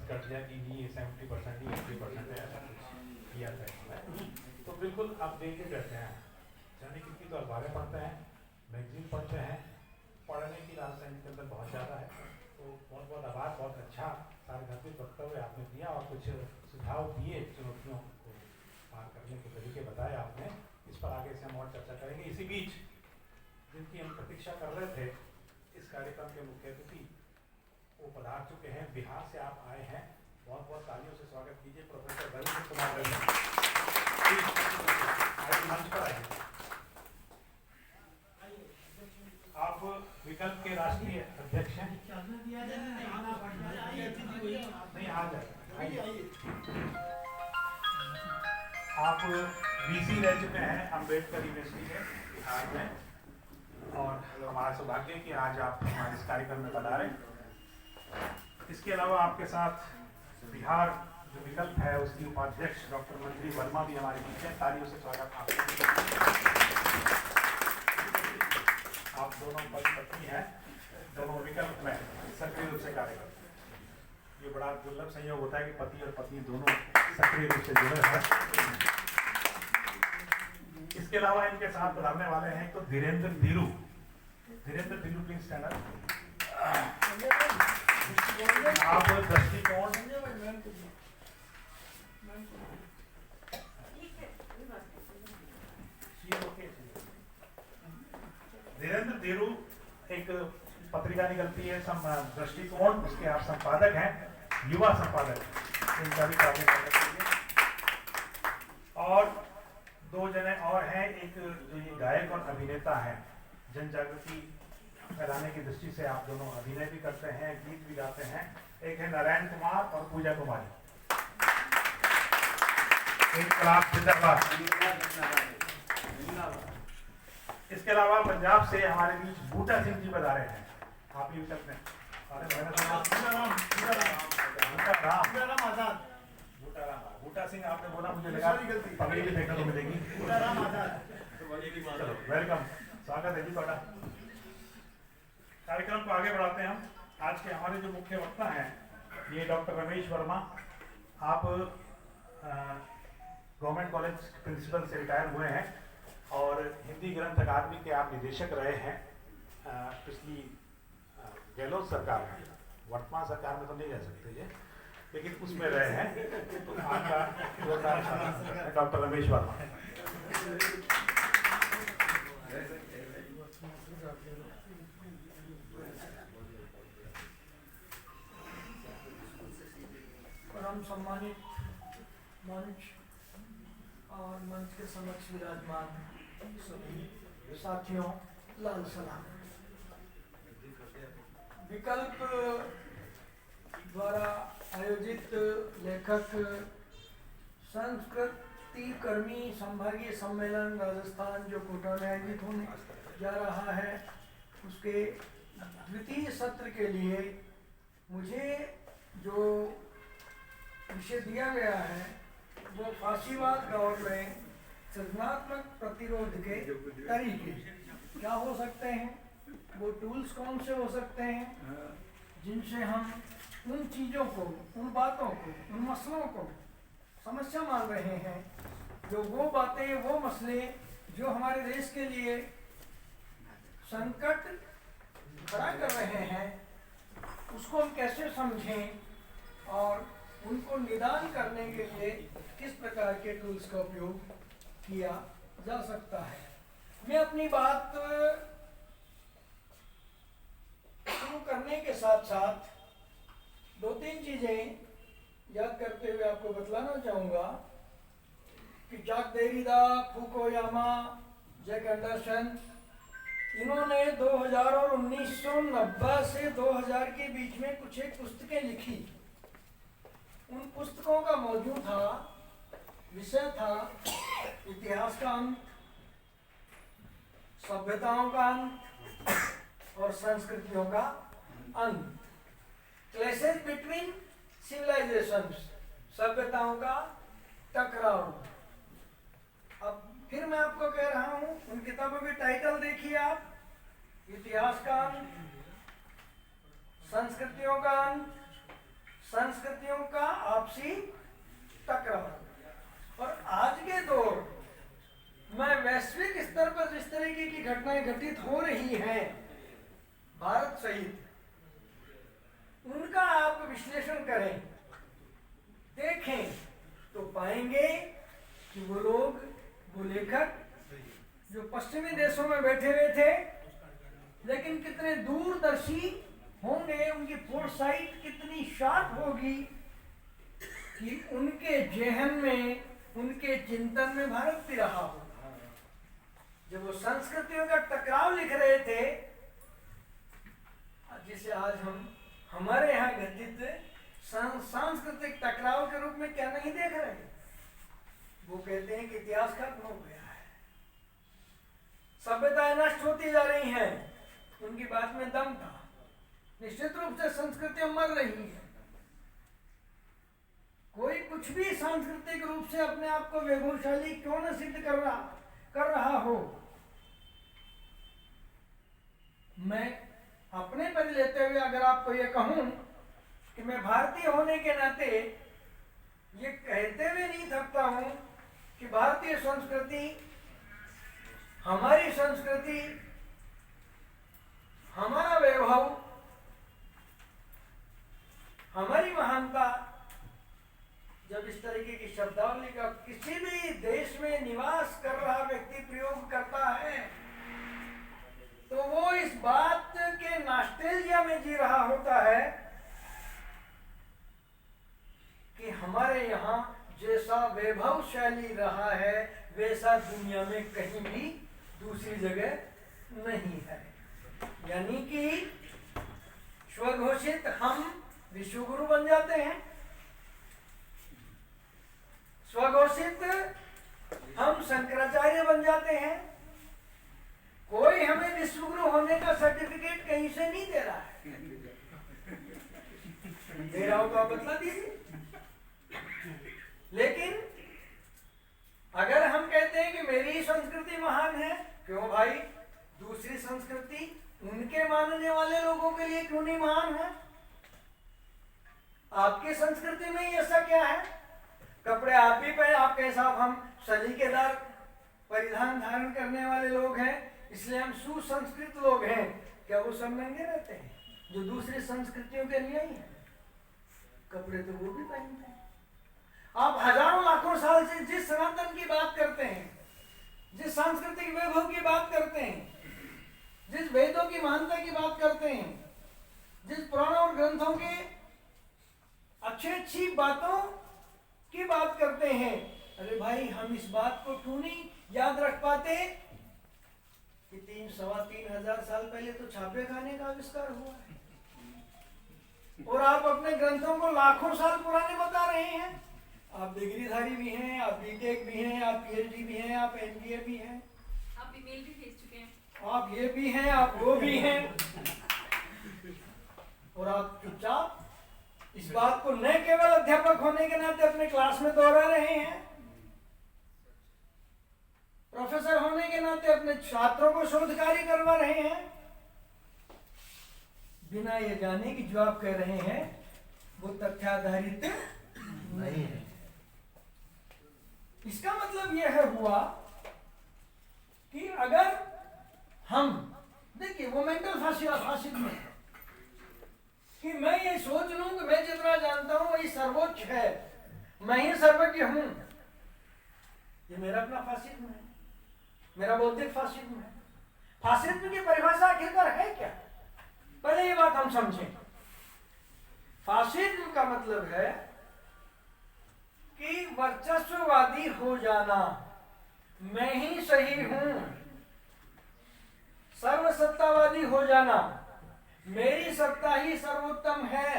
कर दिया कि नहीं 70% नहीं 80% है, ऐसा कुछ किया था इसमें। तो बिल्कुल आप देखते रहते हैं, यानी कितनी तो अखबारें पढ़ते हैं, मैगजीन पढ़ते हैं, पढ़ने की राजनीति के अंदर बहुत ज़्यादा है। तो बहुत बहुत आभार, बहुत अच्छा सार्वधानिक वक्तव्य आपने दिया और कुछ सुझाव दिए, चुनौतियों को पार करने के तरीके बताए आपने। इस पर आगे से हम और चर्चा करेंगे। इसी बीच जिनकी हम प्रतीक्षा कर रहे थे, इस कार्यक्रम के मुख्य अतिथि वो पधार चुके हैं। बिहार से आप आए हैं, बहुत बहुत तालियों से स्वागत कीजिए प्रोफेसर रविंद्र कुमार रवि। मंच पर आइए। आप विकल्प के राष्ट्रीय अध्यक्ष हैं। नहीं, आ जाए। आप वीसी रह चुके हैं अम्बेडकर यूनिवर्सिटी के बिहार में, और हमारा सौभाग्य है कि आज आप हमारे इस कार्यक्रम में बता रहे। इसके अलावा आपके साथ बिहार जो विकल्प है उसकी उपाध्यक्ष डॉक्टर मंजरी वर्मा भी हमारे बीच हैं। तालियों से स्वागत आपका। आप दोनों पति पत्नी हैं, दोनों विकल्प में सक्रिय रूप से कार्य करते हैं। ये बड़ा दुर्लभ संयोग होता है कि पति और पत्नी दोनों सक्रिय रूप से जुड़े हैं। इसके अलावा इनके साथ पधारने वाले हैं तो Dhirendra Dhiru. Dhirendra Dhiru please stand up. आप दृष्टिकोण धीरेन्द्र धीरू एक पत्रिका निकलती है दृष्टिकोण, उसके आप संपादक हैं, युवा संपादक। इनका भी कार्य करने के लिए और दो जने और हैं, एक जो ये गायक और अभिनेता हैं, जन जागृति फैलाने की दृष्टि से आप दोनों अभिनय भी करते हैं, गीत भी गाते हैं। एक है नारायण कुमार और पूजा कुमारी। इसके अलावा पंजाब से हमारे बीच बूटा सिंह जी बता रहे हैं। आप भी विकल्प में बूटा सिंह आपने बोला, मुझे लगा पगड़ी भी देखने को मिलेगी। चलो वेलकम, स्वागत है जी ਤੁਹਾਡਾ। कार्यक्रम को आगे बढ़ाते हैं हम। आज के हमारे जो मुख्य वक्ता हैं ये डॉक्टर रमेश वर्मा। आप गवर्नमेंट कॉलेज प्रिंसिपल से रिटायर हुए हैं और हिंदी ग्रंथ अकादमी के आप निदेशक रहे हैं पिछली गहलोत सरकार में। वर्तमान सरकार में तो नहीं रह सकते ये, लेकिन उसमें रहे हैं। तो आपका डॉक्टर रमेश वर्मा। परम सम्मानित मंच और मंच के समक्ष विराजमान सभी साथियों, लाल सलाम। विकल्प द्वारा आयोजित लेखक संस्कृति कर्मी संभागीय सम्मेलन राजस्थान जो कोटा में आयोजित होने जा रहा है, उसके द्वितीय सत्र के लिए मुझे जो विषय दिया गया है वो फांसीवाद दौर में सृजनात्मक प्रतिरोध के तरीके क्या हो सकते हैं, वो टूल्स कौन से हो सकते हैं जिनसे हम उन चीज़ों को, उन बातों को, उन मसलों को समस्या मान रहे हैं, जो वो बातें, वो मसले जो हमारे देश के लिए संकट खड़ा कर रहे हैं, उसको हम कैसे समझें और उनको निदान करने के लिए किस प्रकार के टूल्स का उपयोग किया जा सकता है। मैं अपनी बात शुरू करने के साथ साथ दो तीन चीज़ें याद करते हुए आपको बतलाना चाहूँगा कि जाक देरिडा, फुकुयामा, जैक एंडरसन, इन्होंने 2000 और 1990 से 2000 के बीच में कुछ एक पुस्तकें लिखी। उन पुस्तकों का मौजू था, विषय था इतिहास का अंत, सभ्यताओं का अंत और संस्कृतियों का अंत। क्लैशेस बिटवीन सिविलाइजेशंस, सभ्यताओं का टकराव। अब फिर मैं आपको कह रहा हूँ, उन किताबों के टाइटल देखिए आप, इतिहास का अंत, संस्कृतियों का अंत, संस्कृतियों का आपसी टकराव। और आज के दौर में वैश्विक स्तर पर जिस तरीके की घटनाएं घटित हो रही हैं भारत सहित, उनका आप विश्लेषण करें, देखें, तो पाएंगे कि वो लोग, वो लेखक जो पश्चिमी देशों में बैठे हुए थे, लेकिन कितने दूरदर्शी होंगे, उनकी फोरसाइट कितनी शार्प होगी कि उनके जेहन में, उनके चिंतन में भारत भी रहा होगा। जब वो संस्कृतियों का टकराव लिख रहे थे, जिसे आज हम हमारे यहाँ घटित सांस्कृतिक टकराव के रूप में क्या नहीं देख रहे, वो कहते हैं कि इतिहास खत्म हो गया है, सभ्यताएं नष्ट होती जा रही हैं। उनकी बात में दम था। निश्चित रूप से संस्कृतियां मर रही हैं। कोई कुछ भी सांस्कृतिक रूप से अपने आप को वैभवशाली क्यों न सिद्ध कर रहा हो। मैं अपने पर लेते हुए अगर आपको ये कहूं कि मैं भारतीय होने के नाते ये कहते हुए नहीं थकता हूं कि भारतीय संस्कृति, हमारी संस्कृति, हमारा वैभव, हमारी महानता, जब इस तरीके की शब्दावली का किसी भी देश में निवास कर रहा व्यक्ति प्रयोग करता है, तो वो इस बात के नॉस्टैल्जिया में जी रहा होता है कि हमारे यहाँ जैसा वैभवशाली रहा है वैसा दुनिया में कहीं भी दूसरी जगह नहीं है। यानी कि स्वघोषित हम विश्वगुरु बन जाते हैं, स्वघोषित हम शंकराचार्य बन जाते हैं। कोई हमें विश्वगुरु होने का सर्टिफिकेट कहीं से नहीं दे रहा है। दे रहा हो तो आप बतला दीजिए। लेकिन अगर हम कहते हैं कि मेरी ही संस्कृति महान है, क्यों भाई दूसरी संस्कृति उनके मानने वाले लोगों के लिए क्यों नहीं महान है? आपकी संस्कृति में ही ऐसा क्या है? कपड़े आप भी पहने, आप कहें साहब हम सलीकेदार परिधान धारण करने वाले लोग हैं इसलिए हम सुसंस्कृत लोग हैं। क्या वो सब नंगे रहते हैं जो दूसरी संस्कृतियों के लिए ही हैं? कपड़े तो वो भी पहनते हैं। आप हजारों लाखों साल से जिस सनातन की बात करते हैं, जिस सांस्कृतिक वैभव की बात करते हैं, जिस वेदों की महानता की बात करते हैं, जिस पुराणों और ग्रंथों के अच्छी बातों की बात करते हैं, अरे भाई हम इस बात को क्यों नहीं याद रख पाते कि 3-3,500 साल पहले तो छापे खाने का आविष्कार हुआ है और आप अपने ग्रंथों को लाखों साल पुराने बता रहे हैं। आप डिग्रीधारी भी हैं, आप बीटेक भी हैं, आप पीएचडी भी हैं, आप एमबीए भी हैं, आप ईमेल भी भेज चुके हैं, आप ये भी हैं, आप वो भी हैं, और आप चुपचाप इस बात को न केवल अध्यापक होने के नाते अपने क्लास में दोहरा रहे हैं, प्रोफेसर होने के नाते अपने छात्रों को शोध कार्य करवा रहे हैं, बिना ये जाने कि जो आप कह रहे हैं वो तथ्याधारित नहीं है। इसका मतलब यह हुआ कि अगर हम देखिए वो मेंटल फासिज्म है कि मैं ये सोच लूं कि मैं जितना जानता हूं वही सर्वोच्च है, मैं ही सर्वज्ञ हूं, ये मेरा अपना फासिज्म है, मेरा बौद्धिक फासिज्म है। फासिज्म की परिभाषा आखिरकार है क्या? पहले ये बात हम समझें। फासिज्म का मतलब है कि वर्चस्ववादी हो जाना, मैं ही सही हूं, सर्वसत्तावादी हो जाना, मेरी सत्ता ही सर्वोत्तम है,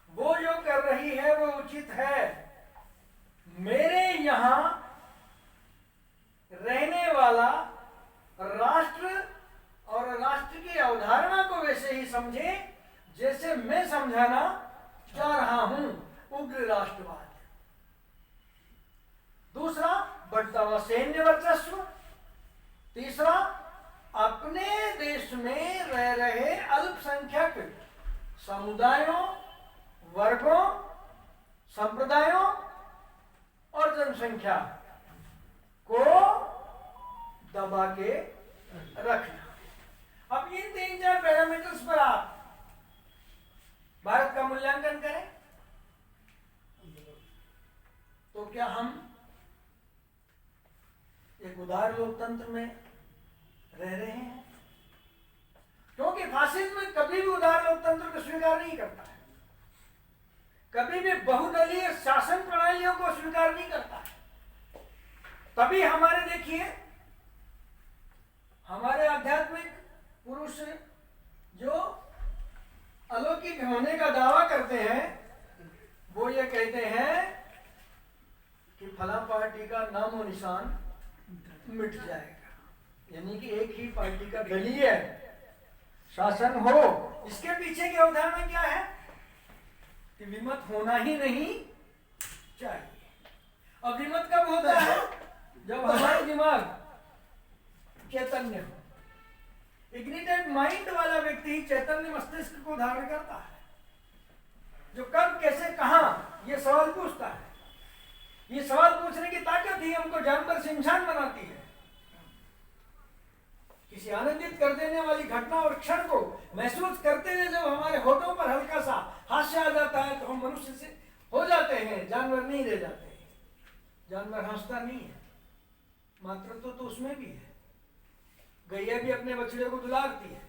वो जो कर रही है वो उचित है, मेरे यहां रहने वाला राष्ट्र और राष्ट्र की अवधारणा को वैसे ही समझे जैसे मैं समझाना चाह रहा हूं, उग्र राष्ट्रवाद। दूसरा, बढ़ता हुआ सैन्य वर्चस्व। तीसरा, अपने देश में रह रहे अल्पसंख्यक समुदायों, वर्गों, संप्रदायों और जनसंख्या को दबा के रखना। अब इन 3-4 पैरामीटर्स पर आप भारत का मूल्यांकन करें तो क्या हम एक उदार लोकतंत्र में रह रहे हैं? क्योंकि फासिज्म कभी भी उदार लोकतंत्र को स्वीकार नहीं करता है, कभी भी बहुदलीय शासन प्रणालियों को स्वीकार नहीं करता है। तभी हमारे देखिए हमारे आध्यात्मिक पुरुष जो अलौकिक होने का दावा करते हैं वो ये कहते हैं कि फला पार्टी का नामो निशान मिट जाएगा, यानी कि एक ही पार्टी का दलीय शासन हो। इसके पीछे की अवधारणा क्या है कि विमत होना ही नहीं चाहिए। अब विमत कब होता है? जब हमारा दिमाग चैतन्य हो। इग्निटेड माइंड वाला व्यक्ति चैतन्य मस्तिष्क को धारण करता है, जो कब कैसे कहां ये सवाल पूछता है। ये सवाल पूछने की ताकत ही हमको जानवर से इंसान बनाती है। किसी आनंदित कर देने वाली घटना और क्षण को महसूस करते हुए जब हमारे होठों पर हल्का सा हास्य आ जाता है तो हम मनुष्य से हो जाते हैं, जानवर नहीं रह जाते हैं। जानवर हंसता नहीं है, मातृत्व तो उसमें भी है। गैया भी अपने बछड़े को दुलारती है।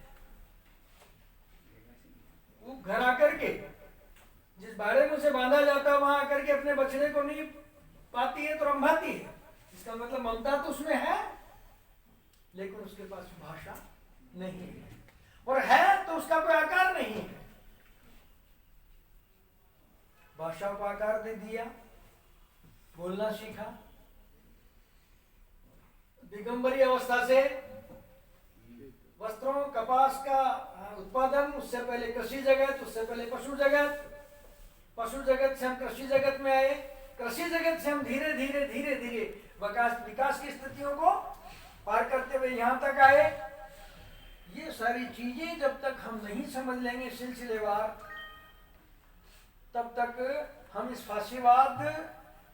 वो घर आकर के जिस बाड़े में उसे बांधा जाता है वहां आकर के अपने बछड़े को नहीं पाती है तो रंभाती है। इसका मतलब ममता तो उसमें है, लेकिन उसके पास भाषा नहीं है, और है तो उसका कोई आकार नहीं है। भाषा को आकार दे दिया, बोलना सीखा। दिगंबरी अवस्था से वस्त्रों कपास का उत्पादन, उससे पहले कृषि जगत, उससे पहले पशु जगत, पशु जगत से हम कृषि जगत में आए, कृषि जगत से हम धीरे धीरे धीरे धीरे विकास की स्थितियों को पार करते हुए यहाँ तक आए। ये सारी चीजें जब तक हम नहीं समझ लेंगे सिलसिलेवार, तब तक हम इस फांसीवाद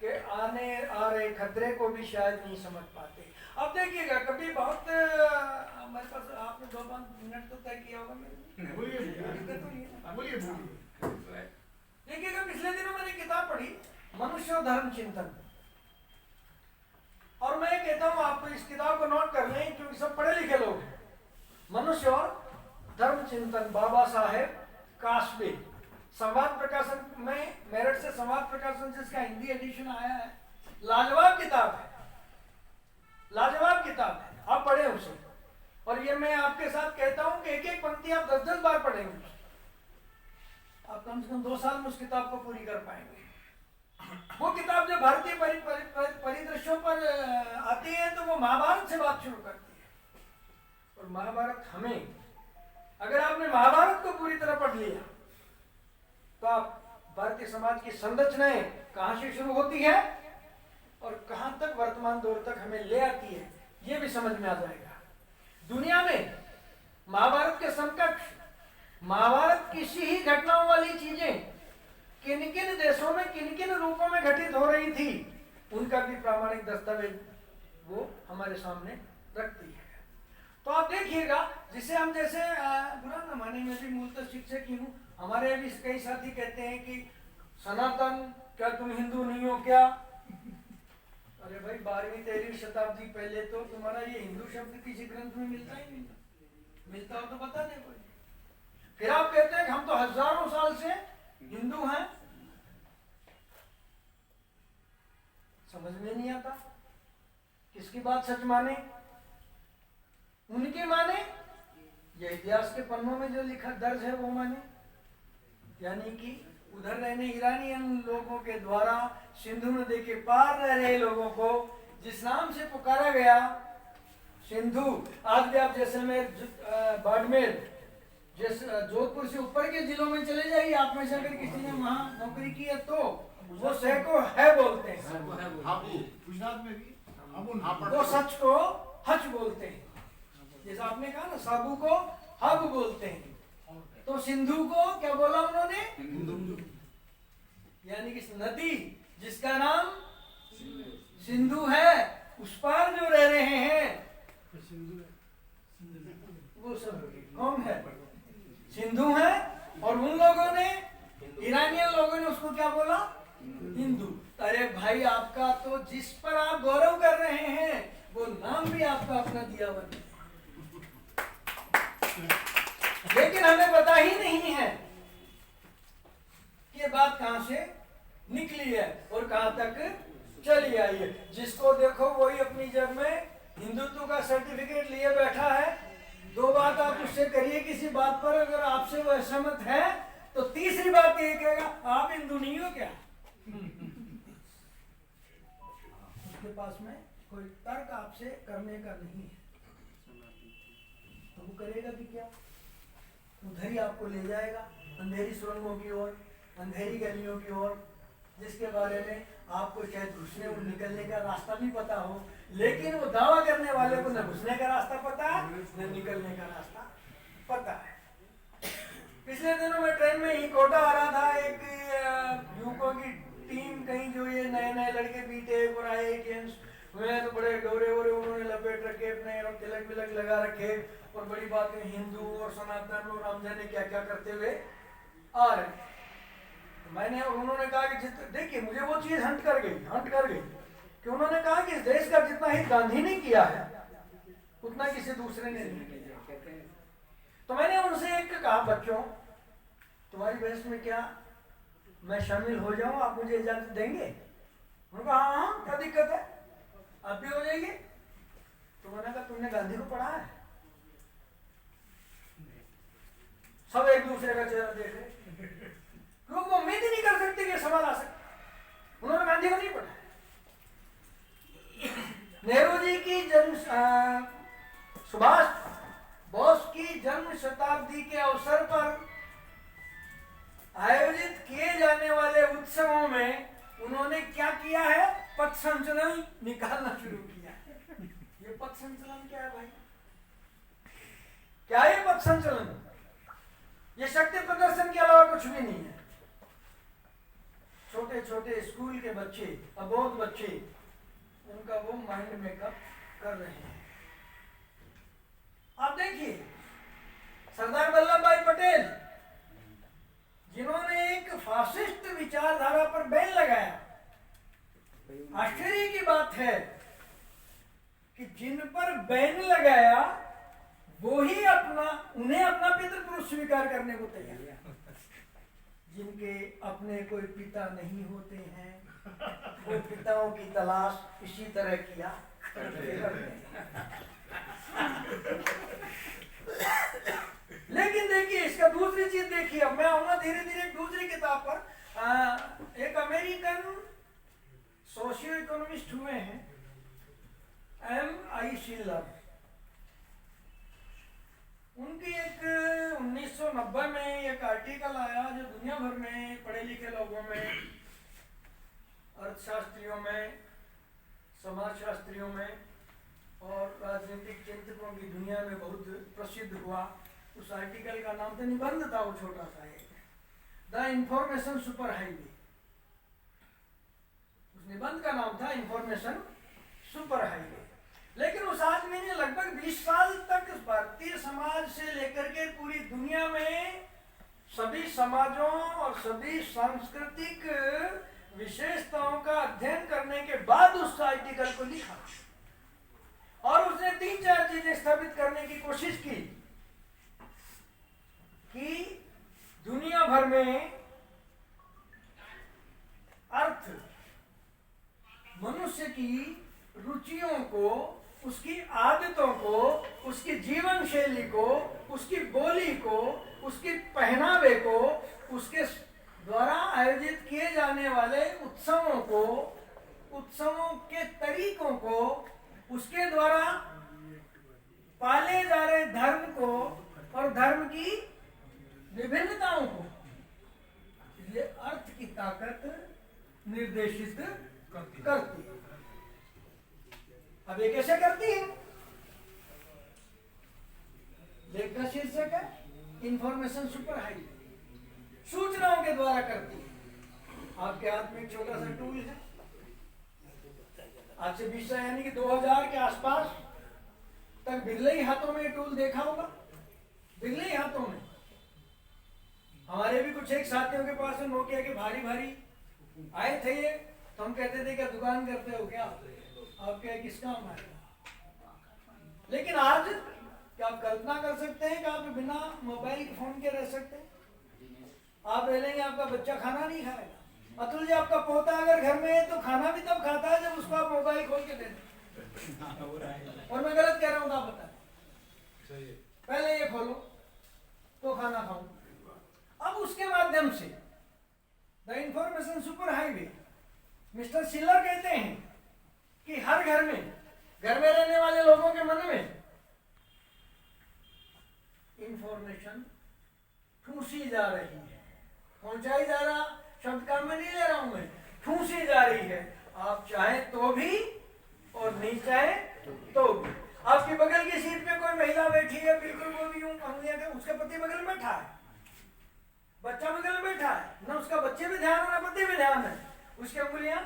के आने आ रहे खतरे को भी शायद नहीं समझ पाते। अब देखिएगा कभी बहुत हमारे पास आपने 2-5 मिनट तो तय किया होगा मेरे। बोलिए। देखिएगा पिछले दिनों मैंने किताब पढ़ी मनुष्य और धर्म चिंतन, और मैं कहता हूं आप इस किताब को नोट कर लें क्योंकि सब पढ़े लिखे लोग हैं। मनुष्य और धर्म चिंतन, बाबा साहेब कास्बे, संवाद प्रकाशन में, मेरठ से संवाद प्रकाशन से इसका हिंदी एडिशन आया है। लाजवाब किताब है, लाजवाब किताब है, आप पढ़े उसे। और ये मैं आपके साथ कहता हूं कि एक एक पंक्ति आप 10-10 बार पढ़ेंगे, आप कम से कम 2 साल में उस किताब को पूरी कर पाएंगे। वो किताब जो भारतीय परिदृश्यों पर आती है तो वो महाभारत से बात शुरू करती है। और महाभारत हमें, अगर आपने महाभारत को पूरी तरह पढ़ लिया तो आप भारतीय समाज की संरचनाएं कहां से शुरू होती है और कहां तक वर्तमान दौर तक हमें ले आती है ये भी समझ में आ जाएगा। दुनिया में महाभारत के समकक्ष महाभारत किसी ही घटनाओं वाली चीजें किन किन देशों में किन किन रूपों में घटित हो रही थी, उनका भी प्रामाणिक दस्तावेज वो हमारे सामने रखती है। तो आप देखिएगा, जिसे हम जैसे बुरा न माने, मैं भी मूलतः शिक्षक ही हूँ, हमारे अभी कई साथी कहते हैं कि सनातन क्या तुम हिंदू नहीं हो क्या? अरे भाई 12वीं 13वीं शताब्दी पहले तो तुम्हारा ये हिंदू शब्द किसी ग्रंथ में मिलता ही नहीं, मिलता हो तो बता दे कोई। फिर आप कहते हैं कि हम तो हजारों साल से हिंदू हैं। समझ में नहीं आता किसकी बात सच माने, उनकी माने या इतिहास के पन्नों में जो लिखा दर्ज है वो माने। यानी कि उधर रहने ईरानियन लोगों के द्वारा सिंधु नदी के पार रह रहे लोगों को जिस नाम से पुकारा गया सिंधु, आज भी आप जैसलमेर, बाड़मेर, जोधपुर से ऊपर के जिलों में चले जाइए, आप में से अगर किसी ने वहां नौकरी की है तो वो सह को है बोलते हैं, गुजरात में भी वो सच को हच बोलते हैं। जैसा आपने कहा ना, साबू को हब बोलते हैं, तो सिंधु को क्या बोला उन्होंने? यानी कि नदी जिसका नाम सिंधु है, उस पार जो रह रहे हैं वो सब कौन है? सिंधु है। और उन लोगों ने, ईरानियन लोगों ने उसको क्या बोला? हिंदू। अरे भाई, आपका तो जिस पर आप गौरव कर रहे हैं वो नाम भी आपका अपना दिया हुआ है, लेकिन हमें पता ही नहीं है कि ये बात कहां से निकली है और कहां तक चली आई है। जिसको देखो वही अपनी जब में हिंदुत्व का सर्टिफिकेट लिए बैठा है। दो बात आप उससे करिए किसी बात पर, अगर आपसे वो असहमत है तो तीसरी बात ये कहेगा आप हिंदू नहीं हो क्या? उसके पास में कोई तर्क आपसे करने का नहीं है, तो वो करेगा भी क्या? उधर ही आपको ले जाएगा अंधेरी सुरंगों की ओर, अंधेरी गलियों की ओर, जिसके बारे में आपको शायद घुसने और निकलने का रास्ता भी पता हो, लेकिन वो दावा करने वाले को न घुसने का रास्ता पता है न निकलने का रास्ता पता है। पिछले दिनों में ट्रेन में ही कोटा आ रहा था, एक युवकों की टीम, कहीं जो ये नए नए लड़के बीटेक और IITians हुए तो बड़े डोरे वोरे उन्होंने लपेट रखे अपने और तिलक विलक लगा रखे और बड़ी बात है हिंदू और सनातन और हम जाने क्या क्या करते हुए आ रहे। तो मैंने और उन्होंने कहा कि देखिए मुझे वो चीज हंट कर गई कि उन्होंने कहा कि इस देश का जितना हित गांधी ने किया है उतना किसी दूसरे ने नहीं किया। तो मैंने उनसे एक कहा, बच्चों तुम्हारी बहस में क्या मैं शामिल हो जाऊं, आप मुझे इजाजत देंगे? उन्होंने कहा हाँ क्या दिक्कत है, आप भी हो जाएंगे। तो मैंने कहा तुमने गांधी को पढ़ा है? सब एक दूसरे का चेहरा देख रहे, लोग उम्मीद ही नहीं कर सकते कि सवाल आ सकते। उन्होंने गांधी को नहीं पढ़ा। नेहरू जी की सुभाष बोस की जन्म शताब्दी के अवसर पर आयोजित किए जाने वाले उत्सवों में उन्होंने क्या किया है? पथ संचलन निकालना शुरू किया। ये पथ संचलन क्या है भाई? क्या है पथ संचलन? ये शक्ति प्रदर्शन के अलावा कुछ भी नहीं है। छोटे छोटे स्कूल के बच्चे, अबोध बच्चे, उनका वो माइंड मेकअप कर रहे हैं। आप देखिए सरदार वल्लभ भाई पटेल जिन्होंने एक फासिस्ट विचारधारा पर बैन लगाया, आश्चर्य की बात है कि जिन पर बैन लगाया वो ही उन्हें अपना पितृपुरुष स्वीकार करने को तैयार है। जिनके अपने कोई पिता नहीं होते हैं वो पिताओं की तलाश इसी तरह किया करते हैं। लेकिन देखिए इसका दूसरी चीज देखिए, अब मैं आऊंगा धीरे धीरे दूसरी किताब पर। एक अमेरिकन सोशियो इकोनॉमिस्ट हुए हैं M.I. शिलर, उनकी एक 1990 में एक आर्टिकल आया जो दुनिया भर में पढ़े लिखे लोगों में, अर्थशास्त्रियों में, समाजशास्त्रियों में और राजनीतिक चिंतकों की दुनिया में बहुत प्रसिद्ध हुआ। उस आर्टिकल का नाम था, निबंध था वो छोटा सा एक, द इंफॉर्मेशन सुपर हाईवे। उस निबंध का नाम था इंफॉर्मेशन सुपर हाईवे। लेकिन उस आदमी ने लगभग 20 साल तक भारतीय समाज से लेकर के पूरी दुनिया में सभी समाजों और सभी सांस्कृतिक विशेषताओं का अध्ययन करने के बाद उस आर्टिकल को लिखा और उसने 3-4 चीजें स्थापित करने की कोशिश की कि दुनिया भर में अर्थ मनुष्य की रुचियों को, उसकी आदतों को, उसकी जीवन शैली को, उसकी बोली को, उसके पहनावे को, उसके द्वारा आयोजित किए जाने वाले उत्सवों को, उत्सवों के तरीकों को, उसके द्वारा पाले जा रहे धर्म को और धर्म की विभिन्नताओं को, ये अर्थ की ताकत निर्देशित करती है। अब ये कैसे करती है? लेख का शीर्षक है इंफॉर्मेशन सुपर हाईवे, सूचनाओं के द्वारा करती है। आपके हाथ में एक छोटा सा टूल है, आज से 20 साल यानी कि 2000 के आसपास तक बिरले ही हाथों में टूल देखा होगा, बिरले ही हाथों में। हमारे भी कुछ एक साथियों के पास नोकिया के भारी भारी आए थे ये, तो हम कहते थे क्या दुकान करते हो क्या आप, क्या किस काम आएगा। लेकिन आज क्या आप कल्पना कर सकते हैं कि आप बिना मोबाइल फोन के रह सकते हैं? आप रह लेंगे, आपका बच्चा खाना नहीं खाएगा। अतुल जी, आपका पोता अगर घर में है तो खाना भी तब खाता है जब उसको आप मोबाइल खोल के देते। और मैं गलत कह रहा हूँ, आप बताएं। पहले ये खोलो तो खाना खाओ। अब उसके माध्यम से the information super highway, mister Schiller कहते हैं कि हर घर में रहने वाले लोगों के मन में इंफॉर्मेशन ठूसी जा रही है, पहुंचाई जा रहा, शब्द काम में नहीं ले रहा हूं मैं, ठूसी जा रही है। आप चाहें तो भी और नहीं चाहे तो भी। आपकी बगल की सीट पे कोई महिला बैठी है, बिल्कुल वो भी यूं अंगुलियां, उसका पति बगल में बैठा है, बच्चा बगल में बैठा है, ना उसका बच्चे में ध्यान है ना पति में ध्यान है, उसकी अंगुलियां।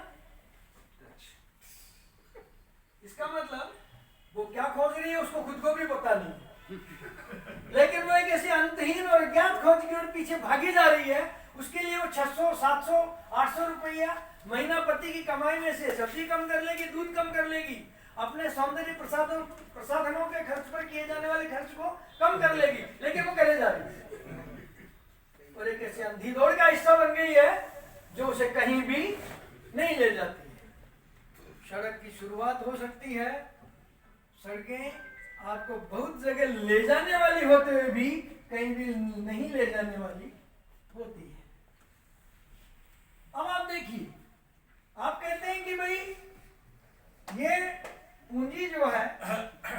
इसका मतलब वो क्या खोज रही है उसको खुद को भी पता नहीं, लेकिन वो एक ऐसी अंतहीन और अज्ञात खोज की ओर पीछे भागी जा रही है। उसके लिए वो 600, 700, 800 रुपया महीना पति की कमाई में से सब्जी कम कर लेगी, दूध कम कर लेगी, अपने सौंदर्य प्रसाधनों के खर्च पर किए जाने वाले खर्च को कम कर लेगी, लेकिन वो करे जा रही है और एक ऐसी अंधी दौड़ का हिस्सा बन गई है जो उसे कहीं भी नहीं ले जाती। सड़क की शुरुआत हो सकती है, सड़कें आपको बहुत जगह ले जाने वाली होते हुए भी कहीं भी नहीं ले जाने वाली होती है। अब आप देखिए, आप कहते हैं कि भाई ये पूंजी जो है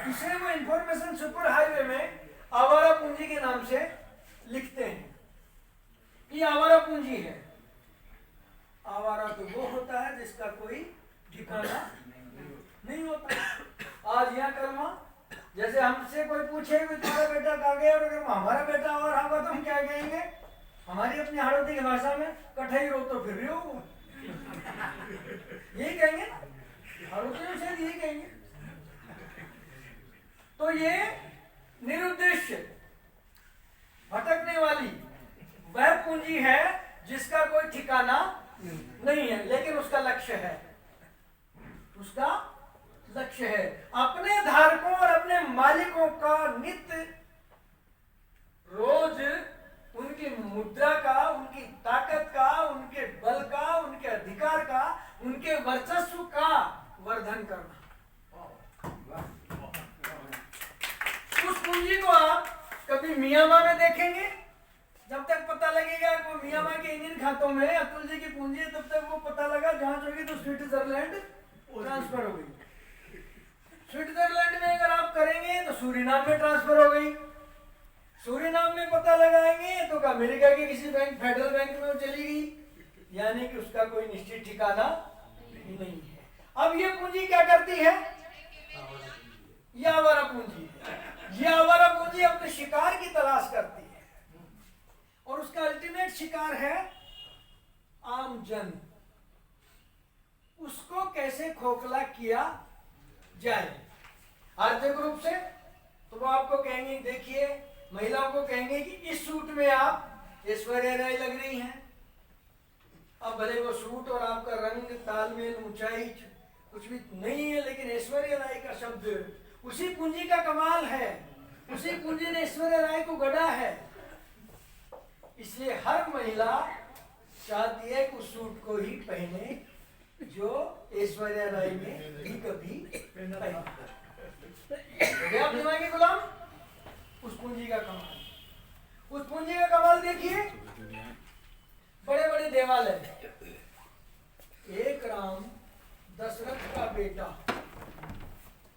इसे वो इंफॉर्मेशन सुपर हाईवे में आवारा पूंजी के नाम से लिखते हैं। ये आवारा पूंजी है। आवारा तो वो होता है जिसका कोई ठिकाना नहीं होता। आज यहाँ कर्मा, जैसे हमसे कोई पूछे कि तुम्हारा बेटा कहाँ गया, और अगर हमारा बेटा और होगा तो हम क्या कहेंगे? हमारी अपनी हाड़ोती की भाषा में कठई रो तो फिर रही हो, यही कहेंगे ना, हाड़ोती में शायद यही कहेंगे। तो ये निरुद्देश्य भटकने वाली वह पूंजी है जिसका कोई ठिकाना नहीं है, लेकिन उसका लक्ष्य है, उसका लक्ष्य है अपने धारकों और अपने मालिकों का नित्य रोज उनकी मुद्रा का, उनकी ताकत का, उनके बल का, उनके अधिकार का, उनके वर्चस्व का वर्धन करना। उस पूंजी को आप कभी मियांमार में देखेंगे, जब तक पता लगेगा कि मियांमार के इंडियन खातों में अतुल जी की पूंजी है, तब तक वो पता लगा, जांच होगी तो स्विट्जरलैंड ट्रांसफर हो गई। स्विट्जरलैंड में अगर आप करेंगे तो सूरीनाम में ट्रांसफर हो गई, सूरीनाम में पता लगाएंगे तो अमेरिका के किसी बैंक, फेडरल बैंक में वो चली गई, यानी कि उसका कोई निश्चित ठिकाना नहीं है। अब ये पूंजी क्या करती है? ये आवारा पूंजी है। ये आवारा पूंजी अपने शिकार की तलाश करती है और उसका अल्टीमेट शिकार है आम जन। उसको कैसे खोखला किया जाए आर्थिक रूप से, तो वो आपको कहेंगे, देखिए, महिलाओं को कहेंगे कि इस सूट में आप ऐश्वर्या राय लग रही हैं। अब भले वो सूट और आपका रंग, तालमेल, ऊंचाई कुछ भी नहीं है, लेकिन ऐश्वर्या राय का शब्द उसी पूंजी का कमाल है, उसी पूंजी ने ऐश्वर्या राय को गढ़ा है। इसलिए हर महिला चाहती है कि उस सूट को ही पहने जो ऐश्वर्या राय ने भी कभी पहना। दिमागी गुलाम उस पूंजी का कमाल। उस पूंजी का कमाल देखिए, बड़े बड़े देवालय, एक राम दशरथ का बेटा,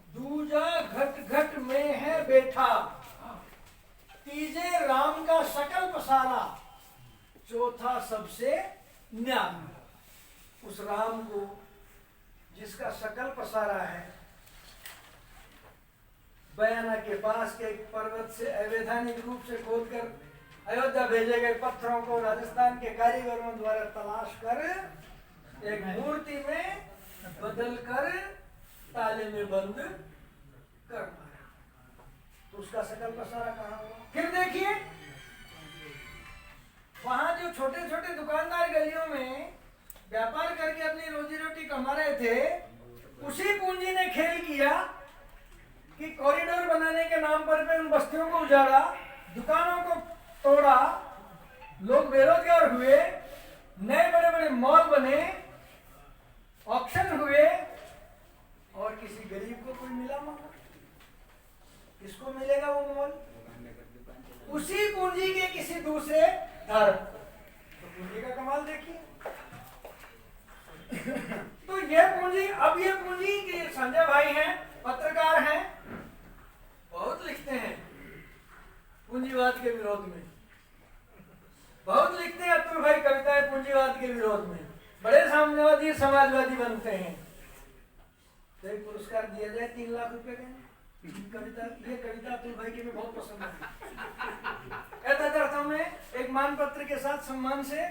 दूजा घट घट में है बैठा, तीजे राम का सकल पसारा, चौथा सबसे न्यारा। उस राम को जिसका सकल पसारा है, बयाना के पास के एक पर्वत से अवैधानिक रूप से खोदकर अयोध्या भेजे गए पत्थरों को राजस्थान के कारीगरों द्वारा तलाश कर एक मूर्ति में बदल कर ताले में बंद कर मारा। तो उसका सकल पसारा कहाँ हुआ? फिर देखिए वहां जो छोटे छोटे दुकानदार गलियों में व्यापार करके अपनी रोजी रोटी कमा रहे थे, उसी पूंजी ने खेल किया कि कॉरिडोर बनाने के नाम पर उन बस्तियों को उजाड़ा, दुकानों को तोड़ा, लोग बेरोजगार हुए, नए बड़े बड़े मॉल बने, ऑक्शन हुए और किसी गरीब को कोई मिला मौका? किसको मिलेगा वो मॉल? उसी पूंजी के किसी दूसरे धारक। तो पूंजी का कमाल देखिए। तो ये पूंजी, अब ये पूंजी के संजय भाई हैं, पत्रकार हैं, बहुत लिखते हैं पूंजीवाद के विरोध में, बहुत लिखते हैं अतुल भाई कविताएं पूंजीवाद के विरोध में, बड़े साम्यवादी समाजवादी बनते हैं। तो एक पुरस्कार दिया जाए 3 लाख रुपए का कविता, ये कविता अतुल भाई की भी बहुत पसंद है। अर्थों में एक मानपत्र के साथ सम्मान से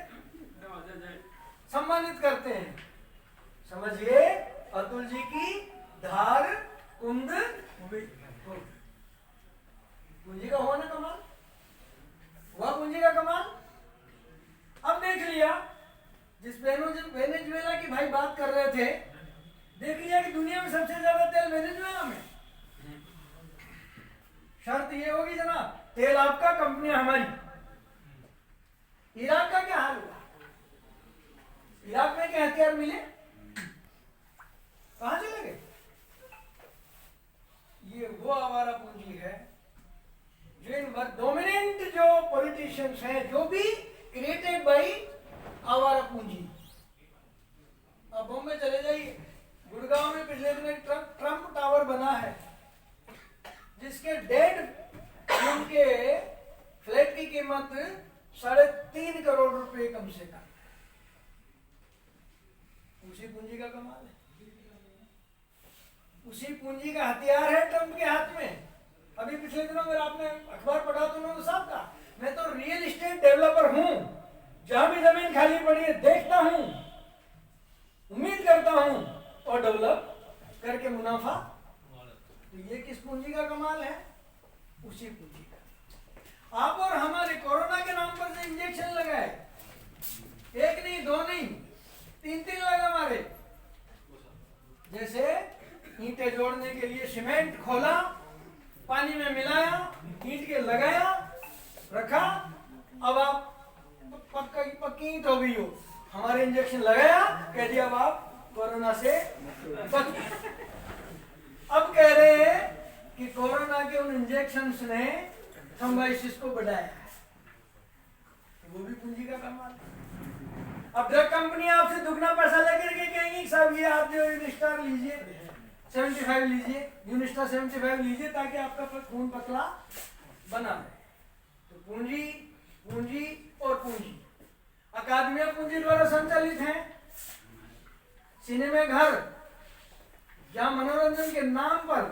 सम्मानित करते हैं। समझिए अतुल जी की धार कुंद पूंजी का हुआ ना कमाल, हुआ पूंजी का कमाल। अब देख लिया जिस वेनेजुएला की भाई बात कर रहे थे, देख लिया कि दुनिया में सबसे ज्यादा तेल वेनेजुएला में। शर्त ये होगी जनाब, तेल आपका, कंपनी हमारी। इराक का क्या हाल हुआ? इराक में क्या हथियार मिले? कहां चले गए? ये वो आवारा पूंजी है जो इन डोमिनेंट जो पॉलिटिशियंस हैं, जो भी क्रिएटेड बाई आवारा पूंजी। अब बॉम्बे चले जाइए, गुड़गांव में पिछले दिन एक ट्रंप टावर बना है जिसके डेड उनके फ्लैट की कीमत 3.5 करोड़ रुपए कम से कम। उसी पूंजी का कमाल है, उसी पूंजी का हथियार है ट्रंप के हाथ में। अभी पिछले दिनों में आपने अखबार पढ़ा तो उन्होंने साहब कहा, मैं तो रियल एस्टेट डेवलपर हूं, जहां भी जमीन खाली पड़ी है देखता हूं, उम्मीद करता हूं और डेवलप करके मुनाफा। तो ये किस पूंजी का कमाल है? उसी पूंजी का। आप और हमारे कोरोना के नाम पर से इंजेक्शन लगाए, एक नहीं, 2 नहीं, 3 लगा मारे। जैसे ईंटें जोड़ने के लिए सीमेंट खोला, पानी में मिलाया, ईंट के लगाया, रखा, अब आप पक्की ईंट हो गई हो। हमारे इंजेक्शन लगाया, कह दिया अब आप कोरोना से बच। अब कह रहे हैं कि कोरोना के उन इंजेक्शंस ने थ्रोम्बोसिस को बढ़ाया है, वो भी पूंजी का कमाल है। अब ड्रग कंपनी आपसे दुगना पैसा लेकर के कहेंगी साहब ये आप जो यूनिस्टार लीजिए 75 लीजिए, यूनिस्टार 75 लीजिए ताकि आपका खून पतला बना रहे। तो पूंजी, पूंजी और पूंजी। अकादमियां पूंजी द्वारा संचालित हैं। सिनेमा घर जहां मनोरंजन के नाम पर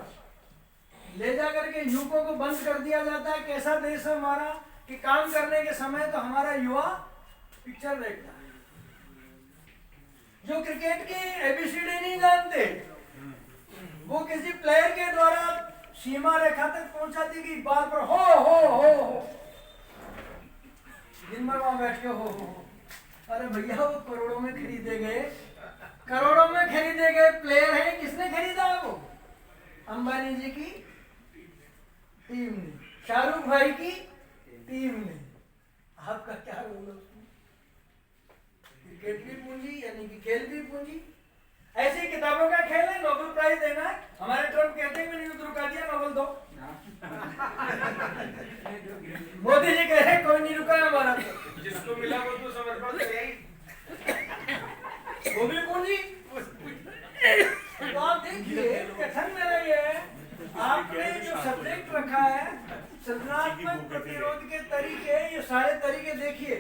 ले जाकर के युवकों को बंद कर दिया जाता है। कैसा देश है हमारा कि काम करने के समय तो हमारा युवा पिक्चर देखता है। जो क्रिकेट की एबीसीडी नहीं जानते, वो किसी प्लेयर के द्वारा सीमा रेखा तक पहुंचा दी गई बाल पर हो दिन भर वहां बैठ के हो। अरे भैया वो करोड़ों में खरीदे गए, करोड़ों में खरीदे गए प्लेयर हैं। किसने खरीदा है वो? अंबानी जी की टीम ने, शाहरुख भाई की टीम ने। आपका क्या रोल है उसमें? क्रिकेट भी पूंजी, यानी कि खेल भी पूंजी। ऐसी किताबों का खेल है, नोबेल प्राइज देना है। हमारे ट्रंप कहते हैं मैंने युद्ध रुका दिया, नोबेल दो। मोदी जी कह रहे कोई नहीं रुका हमारा, जिसको मिला वो तो समर्पण करेगी, वो भी पूंजी। तो आप देखिए कथन मेरा ये है, आपने जो सब्जेक्ट रखा है सृजनात्मक प्रतिरोध के तरीके, ये सारे तरीके देखिए।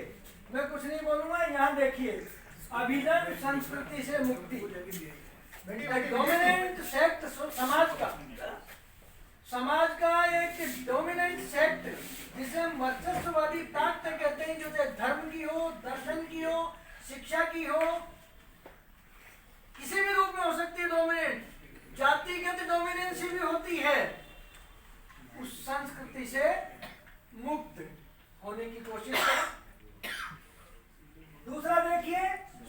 मैं कुछ नहीं बोलूंगा, यहाँ देखिए। अभिजन संस्कृति से मुक्ति, डोमिनेंट सेक्ट समाज का समाज का एक डोमिनेंट सेक्ट जिसे हम वर्चस्ववादी ताकत कहते हैं, जो चाहे धर्म की हो, दर्शन की हो, शिक्षा की हो, किसी भी रूप में हो सकती है डोमिनेंट, जातिगत डोमिनेंसी भी होती है, उस संस्कृति से मुक्त होने की कोशिश करें। दूसरा देखिए,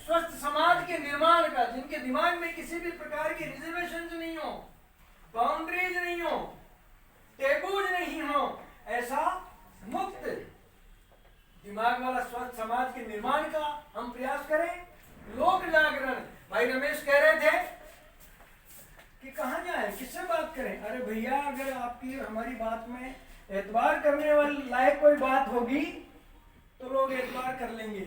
स्वस्थ समाज के निर्माण का, जिनके दिमाग में किसी भी प्रकार की रिजर्वेशन नहीं हो, बाउंड्रीज नहीं हो, टेबूज नहीं हो, ऐसा मुक्त दिमाग वाला स्वस्थ समाज के निर्माण का हम प्रयास करें। लोक जागरण, भाई रमेश कह रहे थे कि कहाँ जाए, किससे बात करें। अरे भैया, अगर आपकी और हमारी बात में एतबार करने वाली लायक कोई बात होगी तो लोग एतबार कर लेंगे,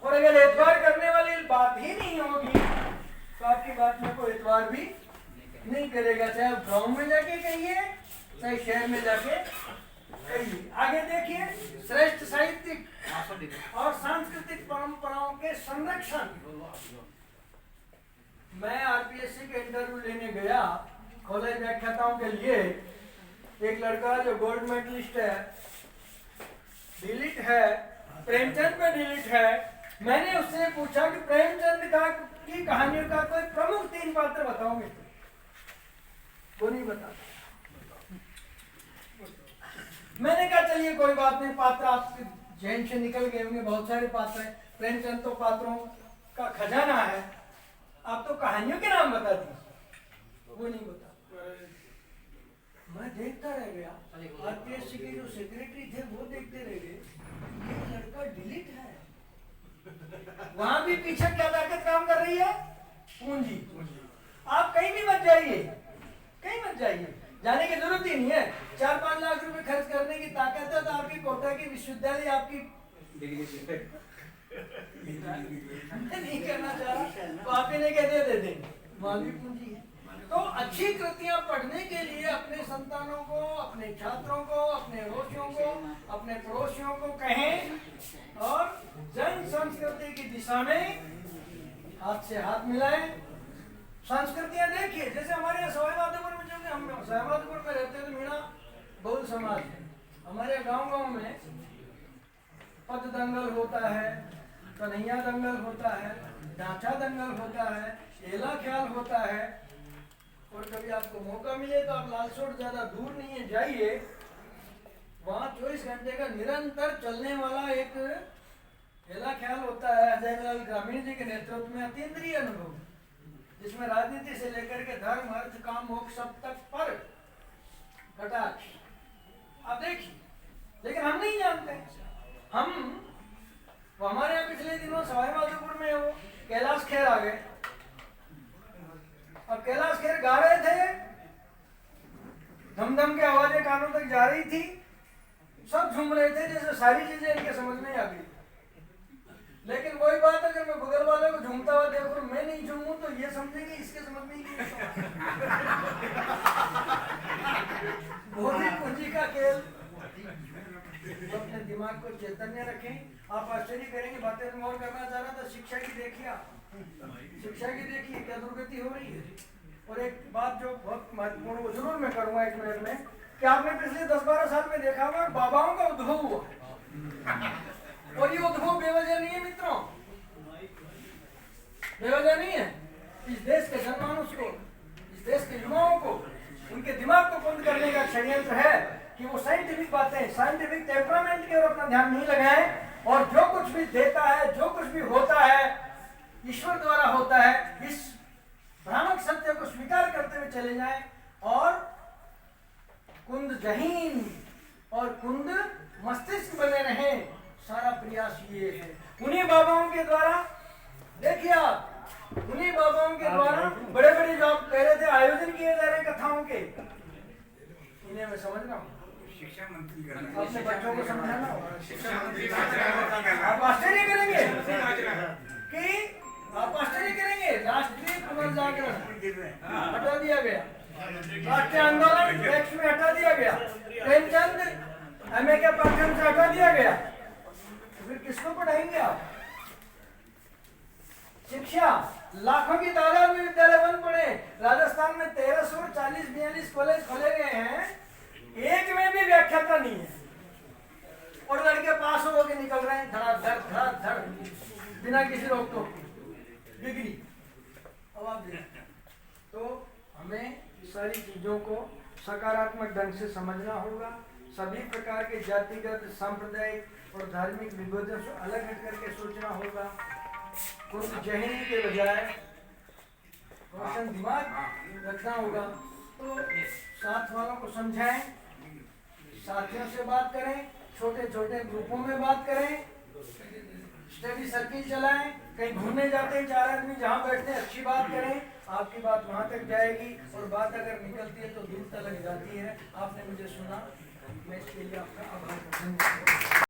और अगर एतबार करने वाली बात ही नहीं होगी तो आपकी बात में कोई एतबार भी नहीं करेगा, चाहे आप गांव में जाके कहिए, चाहे शहर में जाके कहिए। आगे देखिए, श्रेष्ठ साहित्यिक और सांस्कृतिक परंपराओं के संरक्षण। मैं आरपीएससी के इंटरव्यू लेने गया कॉलेज व्याख्याताओं के लिए। एक लड़का जो गोल्ड मेडलिस्ट है, डिलीट है, प्रेमचंद पे डिलीट है। मैंने उससे पूछा कि प्रेमचंद की कहानियों का कोई प्रमुख 3 पात्र बताओगे? वो नहीं बता। मैंने कहा चलिए कोई बात नहीं, पात्र आपके जहन से निकल गए होंगे, बहुत सारे पात्र हैं, प्रेमचंद तो पात्रों का खजाना है, आप तो कहानियों के नाम बता दिए। वो नहीं बता। मैं देखता रह गया, आरपीएससी के जो सेक्रेटरी थे वो देखते रह गए, ये लड़का डिलीट है। वहां भी पीछे क्या ताकत काम कर रही है? पूंजी। आप कहीं भी मत जाइए, कहीं मत जाइए, जाने की जरूरत ही नहीं है। 4-5 लाख रुपए खर्च करने की ताकत है तो आपकी कोटा की विश्वविद्यालय आपकी नहीं करना चाह रहा तो आप इन्हें क्या दे देंगे, वहां भी पूंजी है। तो अच्छी कृतियां पढ़ने के लिए अपने संतानों को, अपने छात्रों को, अपने अड़ोसियों को, अपने पड़ोसियों को कहें और जन संस्कृति की दिशा में हाथ से हाथ मिलाएं। संस्कृतियां देखिए, जैसे हमारे यहाँ सवाई माधोपुर में, जो हम सवाई माधोपुर में रहते थे, मीणा बहुल समाज है। हमारे गांव में पद दंगल होता है, कन्हैया दंगल होता है, ढांचा दंगल होता है, एला ख्याल होता है। और कभी आपको मौका मिले तो आप लालसोट ज्यादा दूर नहीं है, जाइए, वहाँ 24 घंटे का निरंतर चलने वाला एक एला ख्याल होता है हजरतलाल ग्रामीण जी के नेतृत्व में, अतीन्द्रिय अनुभव, जिसमें राजनीति से लेकर के धर्म, अर्थ, काम, मोक्ष सब तक पर कटाक्ष आप देखिए। लेकिन हम नहीं जानते, हम वो हमारे यहाँ पिछले दिनों सवाई माधोपुर में वो कैलाश खेर आ गए। अब कैलाश खेर गा रहे थे, धम-धम की आवाजें कानों तक जा रही थी, सब झूम रहे थे, जैसे सारी चीजें इनके समझ में आ गई। लेकिन वही बात, अगर मैं बगल वाले को झूमता हुआ देखूं और मैं नहीं झूमूं तो ये समझेंगे इसके समझ में ही नहीं। वो भी पूंजी का खेल। अपने दिमाग को चैतन्य रखें। आप आश्चर्य करेंगे, बातें मैं और करना चाह रहा था, शिक्षा की देखिए, आप शिक्षा की देखिए क्या दुर्गति हो रही है। और एक बात जो बहुत महत्वपूर्ण, वो जरूर मैं करूंगा 1 मिनट में, कि आपने पिछले 10-12 साल में देखा होगा बाबाओं का उद्भव हुआ, और ये उद्भव बेवजह नहीं है मित्रों, बेवजह नहीं है। इस देश के जनमानस को, इस देश के युवाओं को, उनके दिमाग को बंद करने का षड्यंत्र है कि वो साइंटिफिक बातें, साइंटिफिक टेम्परामेंट की ओर अपना ध्यान नहीं लगाएं, और जो कुछ भी देता है, जो कुछ भी होता है, ईश्वर द्वारा होता है, इस भ्रामक सत्य को स्वीकार करते हुए चले जाएं। और कुंद जहीन और कुंद मस्तिष्क बने रहें, सारा प्रयास ये है। उन्हीं बाबाओं के द्वारा, देखिए आप, उन्हीं बाबाओं के द्वारा बड़े बड़े जो आप कह रहे थे आयोजन किए जा रहे कथाओं के, इन्हें मैं समझ रहा हूँ। शिक्षा मंत्री अपने बच्चों को समझाना होगा। शिक्षा मंत्री आप आश्चर्य करेंगे कि आप आश्चर्य करेंगे, राष्ट्रीय पुनर्जागरण हटा दिया गया, राष्ट्रीय आंदोलन टैक्स में हटा दिया गया, प्रेमचंद एमए के पाठ्यक्रम से हटा दिया गया, तो फिर किसको पढ़ाएंगे आप? शिक्षा, लाखों की तादाद में विद्यालय बंद पड़े। राजस्थान में 1340-42 कॉलेज खोले गए हैं, एक में भी व्याख्याता नहीं है, और लड़के पास हो के निकल रहे हैं धड़ाधड़ बिना किसी रोक टोक की डिग्री। अब आप देखिए, तो हमें सारी चीजों को सकारात्मक ढंग से समझना होगा। सभी प्रकार के जातिगत, सांप्रदायिक और धार्मिक विभेदों से अलग हट करके सोचना होगा। कुछ जहनी के बजाय रोशन दिमाग रखना होगा। तो साथ वालों को समझाएं, साथियों से बात करें, छोटे छोटे ग्रुपों में बात करें, स्टडी सर्किल चलाएं, कहीं घूमने जाते हैं 4 आदमी जहाँ बैठते हैं अच्छी बात करें, आपकी बात वहाँ तक जाएगी, और बात अगर निकलती है तो दिल तक जाती है। आपने मुझे सुना, मैं इसके लिए आपका आभार।